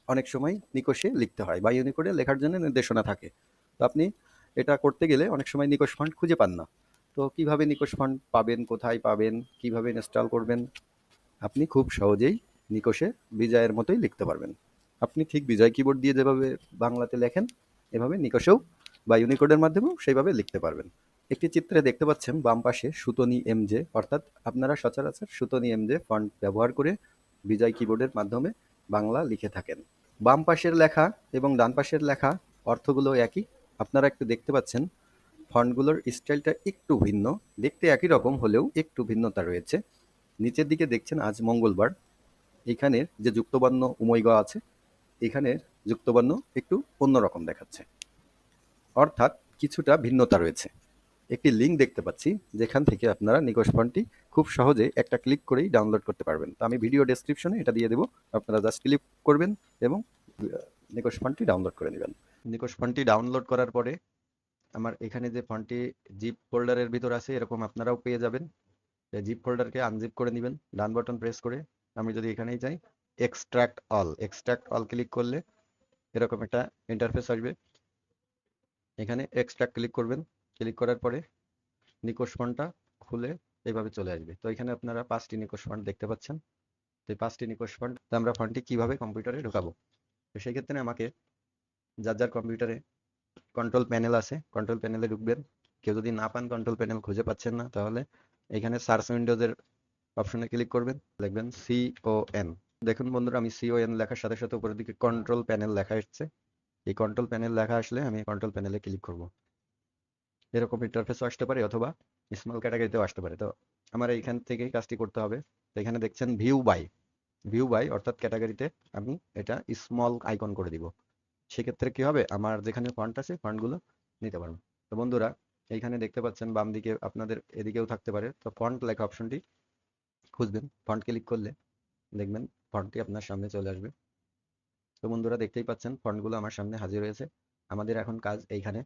অনেক সময় নিকষে লিখতে হয় বা ইউনিকোডে লেখার জন্য নির্দেশনা থাকে। তো আপনি এটা করতে গেলে অনেক সময় নিকষ ফন্ট খুঁজে পান না। তো কিভাবে নিকষ ফন্ট পাবেন, কোথায় পাবেন, কিভাবে ইনস্টল করবেন? আপনি খুব সহজেই নিকষে বিজয়ের মতোই লিখতে পারবেন। আপনি ঠিক বিজয় কিবোর্ড দিয়ে যেভাবে বাংলাতে লেখেন, এভাবে নিকষেও বা ইউনিকোডের মাধ্যমেও সেইভাবে লিখতে পারবেন। একটি চিত্রে দেখতে পাচ্ছেন বাম পাশে সুতনি এমজে, অর্থাৎ আপনারা সচরাচর সুতনি এমজে ফন্ট ব্যবহার করে বিজয় কিবোর্ডের মাধ্যমে বাংলা লিখে থাকেন। বাম পাশের লেখা এবং ডান পাশের লেখা অর্থগুলো একই। আপনারা একটু দেখতে পাচ্ছেন ফন্টগুলোর স্টাইলটা একটু ভিন্ন, দেখতে একই রকম হলেও একটু ভিন্নতা রয়েছে। নিচের দিকে দেখছেন আজ মঙ্গলবার, এখানের যে যুক্তবর্ণ উমৈগ আছে, এখানের যুক্তবর্ণ একটু অন্যরকম দেখাচ্ছে, অর্থাৎ কিছুটা ভিন্নতা রয়েছে। একটি লিঙ্ক দেখতে পাচ্ছি যেখান থেকে আপনারা নিকষ ফন্টটি খুব সহজে একটা ক্লিক করেই ডাউনলোড করতে পারবেন। তো আমি ভিডিও ডেসক্রিপশনে এটা দিয়ে দেবো, আপনারা জাস্ট ক্লিক করবেন এবং নিকষ ফন্টটি ডাউনলোড করে নেবেন। নিকষ ফন্টটি ডাউনলোড করার পরে আমার এখানে যে ফন্টটি জিপ ফোল্ডারের ভিতর আছে এরকম আপনারাও পেয়ে যাবেন। জিপ ফোল্ডারকে আনজিপ করে নেবেন ডান বাটন প্রেস করে। আমি যদি এখানেই যাই, এক্সট্রাক্ট অল ক্লিক করলে এরকম একটা ইন্টারফেস আসবে। এখানে এক্সট্রাক্ট ক্লিক করবেন, ক্লিক করার পরে নিকষ ফন্টটা খুলে এইভাবে চলে আসবে। তো এখানে আপনারা 5টি নিকষ ফন্ট দেখতে পাচ্ছেন। তো এই 5টি নিকষ ফন্ট আমরা ফন্টটি কিভাবে কম্পিউটারে ঢোকাবো, তো সেই ক্ষেত্রে আমাকে যার যার কম্পিউটারে কন্ট্রোল প্যানেল আছে, কন্ট্রোল প্যানেলে ঢুকবেন। কেউ যদি না পান, কন্ট্রোল প্যানেল খুঁজে পাচ্ছেন না, তাহলে এখানে সার্চ উইন্ডোজের অপশনে ক্লিক করবেন, লিখবেন CON। দেখুন বন্ধুরা, আমি CON লেখার সাথে সাথে উপরের দিকে কন্ট্রোল প্যানেল লেখা এসছে। এই কন্ট্রোল প্যানেল লেখা আসলে আমি কন্ট্রোল প্যানেলে ক্লিক করব। এরকম ইন্টারফেসও আসতে পারে অথবা স্মল ক্যাটাগরিতেও আসতে পারে। তো আমার এইখান থেকেই কাজটি করতে হবে। তো এখানে দেখছেন ভিউ বাই অর্থাৎ ক্যাটাগরিতে আমি এটা স্মল আইকন করে দিব। সেক্ষেত্রে কি হবে, আমার যেখানে ফন্ট আছে ফন্টগুলো নিতে পারবো। তো বন্ধুরা, এইখানে দেখতে পাচ্ছেন বাম দিকে, আপনাদের এদিকেও থাকতে পারে। তো ফন্ট লেখা অপশনটি খুঁজবেন, ফন্ট ক্লিক করলে দেখবেন ফন্টটি আপনার সামনে চলে আসবে। তো বন্ধুরা, দেখতেই পাচ্ছেন ফন্টগুলো আমার সামনে হাজির হয়েছে। আমাদের এখন কাজ এইখানে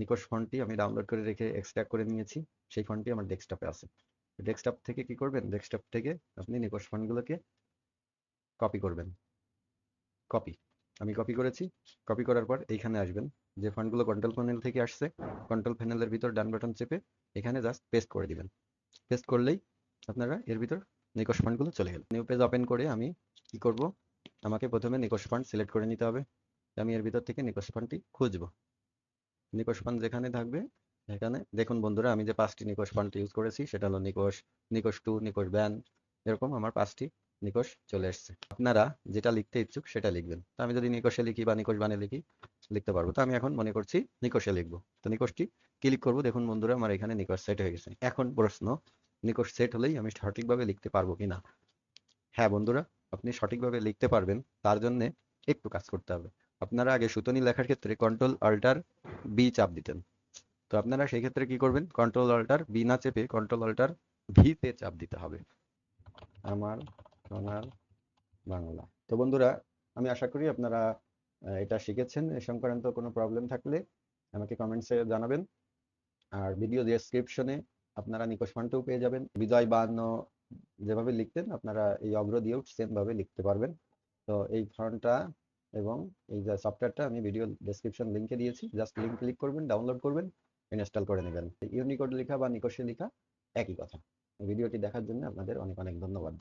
নিকষ ফন্টটি আমি ডাউনলোড করে রেখে এক্সট্রাক্ট করে নিয়েছি, সেই ফন্টটি আমার ডেস্কটপে আছে। ডেস্কটপ থেকে কি করবেন, ডেস্কটপ থেকে আপনি নিকষ ফন্টগুলোকে কপি করবেন। কপি আমি কপি করেছি। কপি করার পর এইখানে আসবেন, যে ফন্টগুলো কন্ট্রোল প্যানেল থেকে আসছে, কন্ট্রোল প্যানেলের ভিতর ডান বাটন চেপে এখানে জাস্ট পেস্ট করে দিবেন। পেস্ট করলেই আপনারা এর ভিতর নিকষ ফন্টগুলো চলে গেল। নিউ পেজ ওপেন করে আমি কি করব, আমাকে প্রথমে নিকষ ফন্ট সিলেক্ট করে নিতে হবে। আমি এর ভিতর থেকে নিকষ ফন্টটি খুঁজবো। নিকষ ফন্ট যেখানে থাকবে এখানে দেখুন বন্ধুরা, আমি যে 5টি নিকষ ফন্ট ইউজ করেছি সেটা হলো নিকষ, নিকষ 2, নিকষ ব্যান, এরকম আমার 5টি নিকষ চলে এসছে। আপনারা যেটা লিখতে ইচ্ছুক সেটা লিখবেন। তো আমি যদি নিকষে লিখি বা নিকষ বানে লিখি, লিখতে পারবো। তো আমি এখন মনে করছি নিকষে লিখবো। তো নিকষটি ক্লিক করবো। দেখুন বন্ধুরা, আমার এখানে নিকষ সেট হয়ে গেছে। এখন প্রশ্ন, নিকষ সেট হলেই আমি সঠিকভাবে লিখতে পারবো কিনা? হ্যাঁ বন্ধুরা, আপনি সঠিকভাবে লিখতে পারবেন, তার জন্য একটু কাজ করতে হবে। আপনারা আগে সুতনি লেখার ক্ষেত্রে কন্ট্রোল অল্টার বি চাপ দিতেন। তো আপনারা সেই ক্ষেত্রে কি করবেন, কন্ট্রোল অল্টার বি না চেপে কন্ট্রোল অল্টার ভি তে চাপ দিতে হবে। আমার সোনার বাংলা। তো বন্ধুরা, আমি আশা করি আপনারা এটা শিখেছেন। এ সংক্রান্ত কোনো প্রবলেম থাকলে আমাকে কমেন্টসে জানাবেন। আর ভিডিও ডেসক্রিপশনে আপনারা নিকষ ফন্টও পেয়ে যাবেন। বিজয় 52 যেভাবে লিখতেন আপনারা এই অগ্র দিয়েও সেম ভাবে লিখতে পারবেন। তো এই ফন্টটা এবং এই যে সফটওয়্যারটা আমি ভিডিও ডেসক্রিপশন লিংকে দিয়েছি, জাস্ট লিংক ক্লিক করবেন, ডাউনলোড করবেন, ইনস্টল করে নেবেন। ইউনিকোড লেখা বা নিকষে লেখা একই কথা। ভিডিওটি দেখার জন্য আপনাদের অনেক অনেক ধন্যবাদ।